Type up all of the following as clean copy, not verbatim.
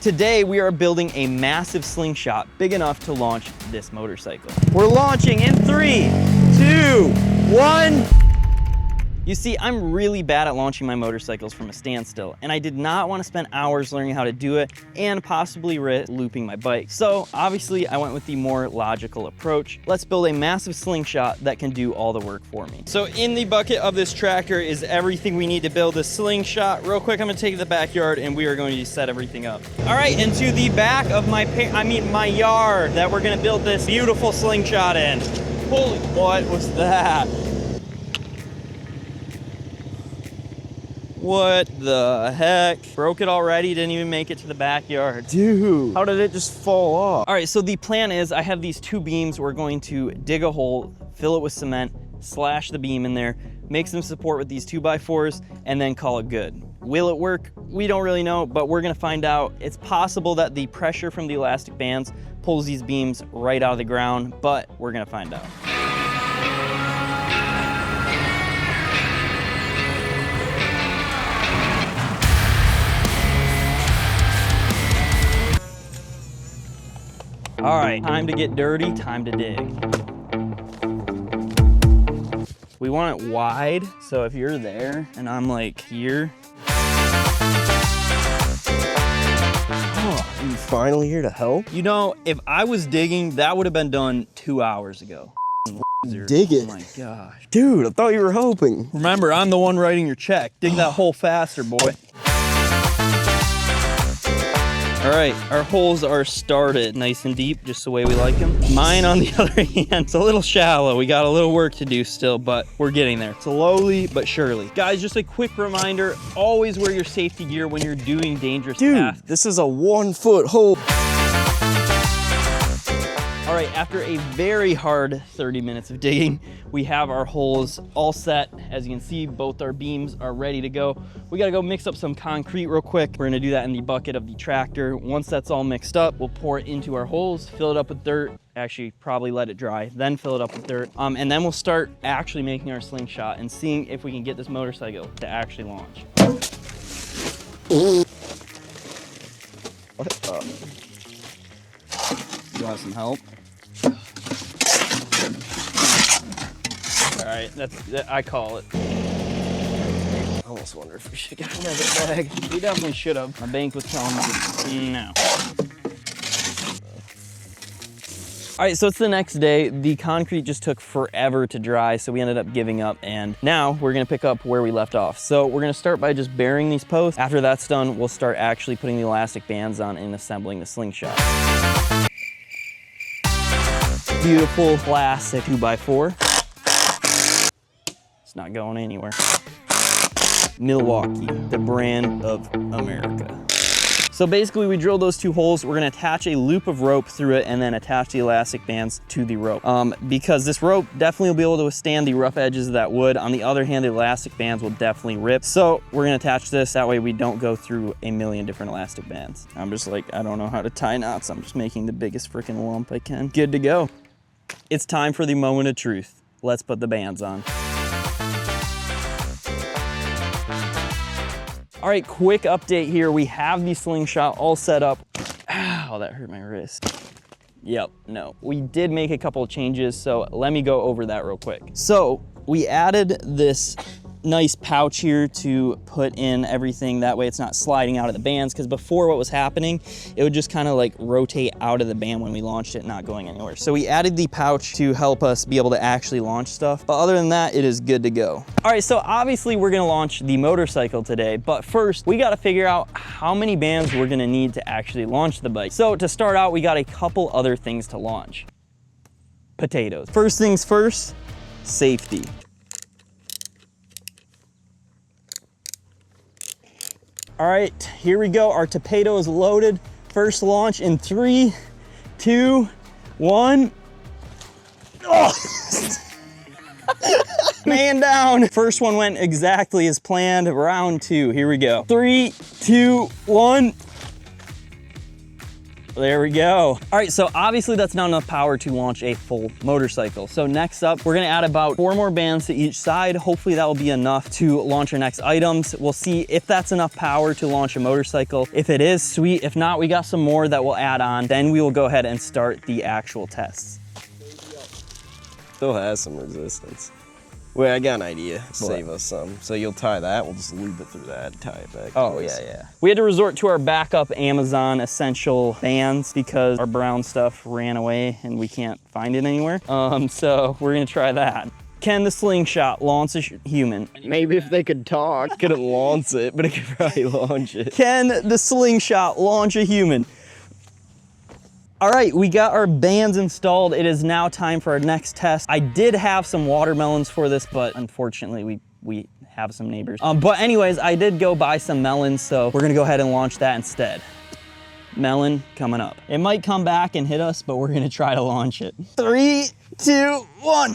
Today we are building a massive slingshot big enough to launch this motorcycle. We're launching in 3, 2, 1. You see, I'm really bad at launching my motorcycles from a standstill, and I did not want to spend hours learning how to do it and possibly risk looping my bike. So obviously I went with the more logical approach. Let's build a massive slingshot that can do all the work for me. So in the bucket of this tractor is everything we need to build a slingshot. Real quick, I'm gonna take it to the backyard and we are going to set everything up. All right, into the back of my yard that we're gonna build this beautiful slingshot in. Holy, what was that? What the heck? Broke it already, didn't even make it to the backyard. Dude, how did it just fall off? All right, so the plan is I have these 2 beams. We're going to dig a hole, fill it with cement, slash the beam in there, make some support with these 2x4s, and then call it good. Will it work? We don't really know, but we're gonna find out. It's possible that the pressure from the elastic bands pulls these beams right out of the ground, but we're gonna find out. All right, time to get dirty, time to dig. We want it wide, so if you're there and I'm like here. Oh, are you finally here to help? You know, if I was digging, that would have been done 2 hours ago. Dig it. Oh my gosh. Dude, I thought you were helping. Remember, I'm the one writing your check. Dig that hole faster, boy. All right, our holes are started nice and deep, just the way we like them. Mine, on the other hand, it's a little shallow. We got a little work to do still, but we're getting there. Slowly but surely. Guys, just a quick reminder, always wear your safety gear when you're doing dangerous tasks. Dude, this is a 1-foot hole. All right, after a very hard 30 minutes of digging, we have our holes all set. As you can see, both our beams are ready to go. We gotta go mix up some concrete real quick. We're gonna do that in the bucket of the tractor. Once that's all mixed up, we'll pour it into our holes, fill it up with dirt, actually probably let it dry, then fill it up with dirt. And then we'll start actually making our slingshot and seeing if we can get this motorcycle to actually launch. What? You want some help? All right, I call it. I almost wonder if we should get another bag. We definitely should have. My bank was telling me no. All right, so it's the next day. The concrete just took forever to dry, so we ended up giving up, and now we're gonna pick up where we left off. So we're gonna start by just burying these posts. After that's done, we'll start actually putting the elastic bands on and assembling the slingshot. Beautiful classic 2x4. It's not going anywhere. Milwaukee, the brand of America. So basically we drilled those 2 holes. We're gonna attach a loop of rope through it and then attach the elastic bands to the rope. Because this rope definitely will be able to withstand the rough edges of that wood. On the other hand, the elastic bands will definitely rip. So we're gonna attach this, that way we don't go through a million different elastic bands. I'm just like, I don't know how to tie knots. I'm just making the biggest freaking lump I can. Good to go. It's time for the moment of truth. Let's put the bands on. All right, quick update here. We have the slingshot all set up. Ow, that hurt my wrist. Yep, no. We did make a couple of changes, so let me go over that real quick. So we added this nice pouch here to put in everything. That way it's not sliding out of the bands, because before what was happening, it would just kind of like rotate out of the band when we launched it, not going anywhere. So we added the pouch to help us be able to actually launch stuff. But other than that, it is good to go. All right, so obviously we're gonna launch the motorcycle today, but first we gotta figure out how many bands we're gonna need to actually launch the bike. So to start out, we got a couple other things to launch. Potatoes. First things first, safety. All right, here we go. Our torpedo is loaded. First launch in 3, 2, 1. Oh! Man down. First one went exactly as planned. Round 2, here we go. 3, 2, 1. There we go. All right, so obviously that's not enough power to launch a full motorcycle. So next up, we're gonna add about 4 more bands to each side. Hopefully that will be enough to launch our next items. We'll see if that's enough power to launch a motorcycle. If it is, sweet. If not, we got some more that we'll add on. Then we will go ahead and start the actual tests. Still has some resistance. Wait, I got an idea. Save us some. So you'll tie that, we'll just loop it through that, tie it back. Oh, yeah. We had to resort to our backup Amazon essential bands because our brown stuff ran away and we can't find it anywhere. So we're gonna try that. Can the Slingshot launch a human? Maybe if they could talk, couldn't launch it, but it could probably launch it. Can the Slingshot launch a human? All right, we got our bands installed. It is now time for our next test. I did have some watermelons for this, but unfortunately we have some neighbors. But anyways, I did go buy some melons, so we're gonna go ahead and launch that instead. Melon coming up. It might come back and hit us, but we're gonna try to launch it. 3, 2, 1.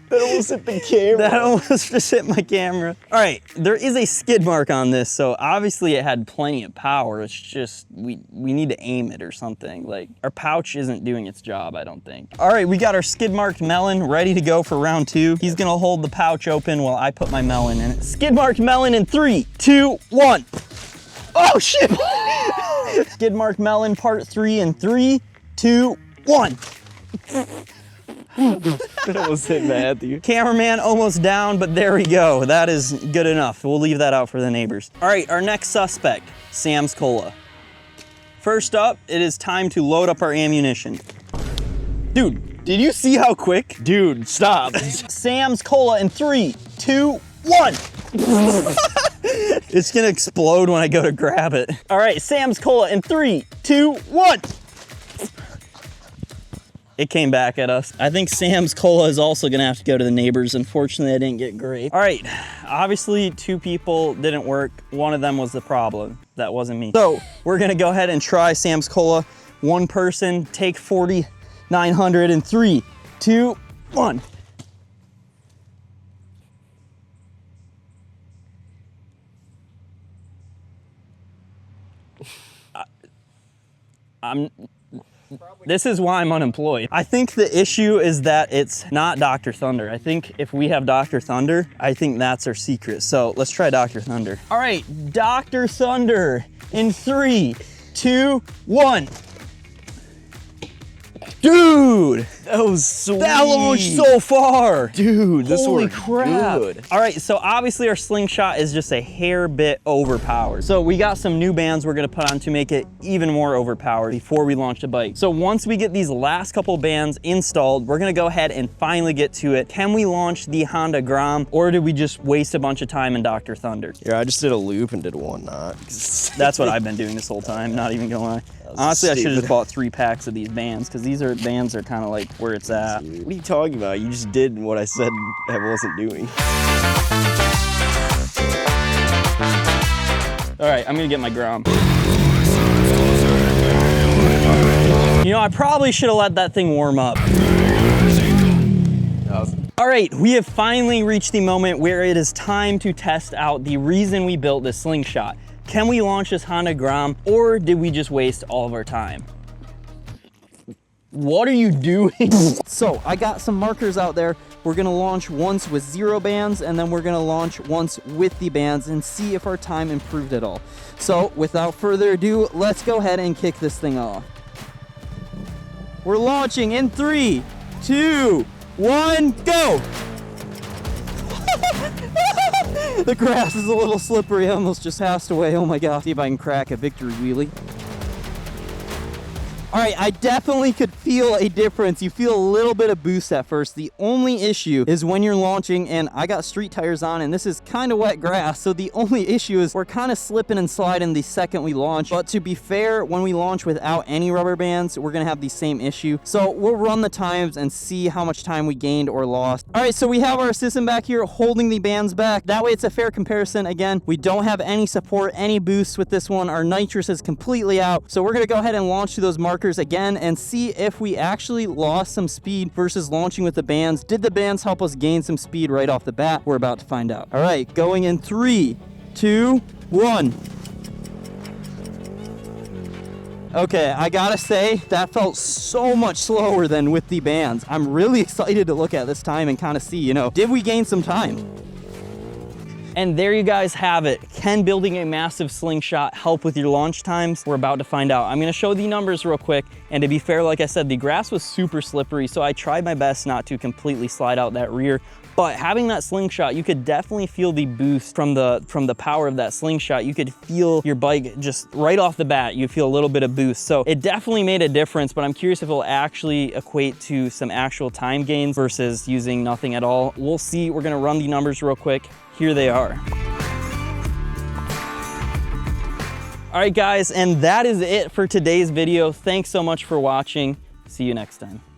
That almost hit the camera. That almost just hit my camera. All right, there is a skid mark on this, so obviously it had plenty of power. It's just, we need to aim it or something. Like, our pouch isn't doing its job, I don't think. All right, we got our skid marked melon ready to go for round 2. He's gonna hold the pouch open while I put my melon in it. Skid marked melon in 3, 2, 1. Oh, shit! Skid marked melon part 3 in 3, 2, 1. That almost hit Matthew. Cameraman almost down, but there we go. That is good enough. We'll leave that out for the neighbors. All right, our next suspect, Sam's Cola. First up, it is time to load up our ammunition. Dude, did you see how quick? Dude, stop. Sam's Cola in 3, 2, 1. It's gonna explode when I go to grab it. All right, Sam's Cola in 3, 2, 1. It came back at us. I think Sam's Cola is also gonna have to go to the neighbors. Unfortunately, I didn't get grape. All right, obviously 2 people didn't work. One of them was the problem. That wasn't me. So we're gonna go ahead and try Sam's Cola. 1 person, take 4,900 in 3, 2, 1. This is why I'm unemployed. I think the issue is that it's not Dr. Thunder. I think if we have Dr. Thunder, I think that's our secret. So let's try Dr. Thunder. All right, Dr. Thunder in 3, 2, 1. Dude, That was sweet. that launched so far. Dude, this Holy worked crap. good. All right, so obviously our Slingshot is just a hair bit overpowered. So we got some new bands we're gonna put on to make it even more overpowered before we launch the bike. So once we get these last couple bands installed, we're gonna go ahead and finally get to it. Can we launch the Honda Grom, or did we just waste a bunch of time in Dr. Thunder? Yeah, I just did a loop and did 1 knot. That's what I've been doing this whole time, not even gonna lie. Honestly, I should have just bought 3 packs of these bands, because these bands are kind of like where it's at. What are you talking about? You just did what I said I wasn't doing. All right, I'm gonna get my Grom. You know, I probably should have let that thing warm up. All right, we have finally reached the moment where it is time to test out the reason we built this Slingshot. Can we launch this Honda Grom, or did we just waste all of our time? What are you doing? So I got some markers out there. We're gonna launch once with 0 bands, and then we're gonna launch once with the bands and see if our time improved at all. So without further ado, let's go ahead and kick this thing off. We're launching in 3, 2, 1, go! The grass is a little slippery. I almost just passed away. Oh my God. See if I can crack a victory wheelie. All right, I definitely could feel a difference. You feel a little bit of boost at first. The only issue is when you're launching, and I got street tires on, and this is kind of wet grass, so the only issue is we're kind of slipping and sliding the second we launch. But to be fair, when we launch without any rubber bands, we're gonna have the same issue. So we'll run the times and see how much time we gained or lost. All right, so we have our assistant back here holding the bands back. That way it's a fair comparison. Again, we don't have any support, any boosts with this one. Our nitrous is completely out. So we're gonna go ahead and launch to those markers again and see if we actually lost some speed versus launching with the bands. Did the bands help us gain some speed right off the bat? We're about to find out. All right, going in 3, 2, 1. Okay, I gotta say, that felt so much slower than with the bands. I'm really excited to look at this time and kind of see, you know, did we gain some time? And there you guys have it. Can building a massive slingshot help with your launch times? We're about to find out. I'm gonna show the numbers real quick. And to be fair, like I said, the grass was super slippery, so I tried my best not to completely slide out that rear. But having that slingshot, you could definitely feel the boost from the power of that slingshot. You could feel your bike just right off the bat, you feel a little bit of boost. So it definitely made a difference, but I'm curious if it'll actually equate to some actual time gains versus using nothing at all. We'll see. We're gonna run the numbers real quick. Here they are. All right, guys, and that is it for today's video. Thanks so much for watching. See you next time.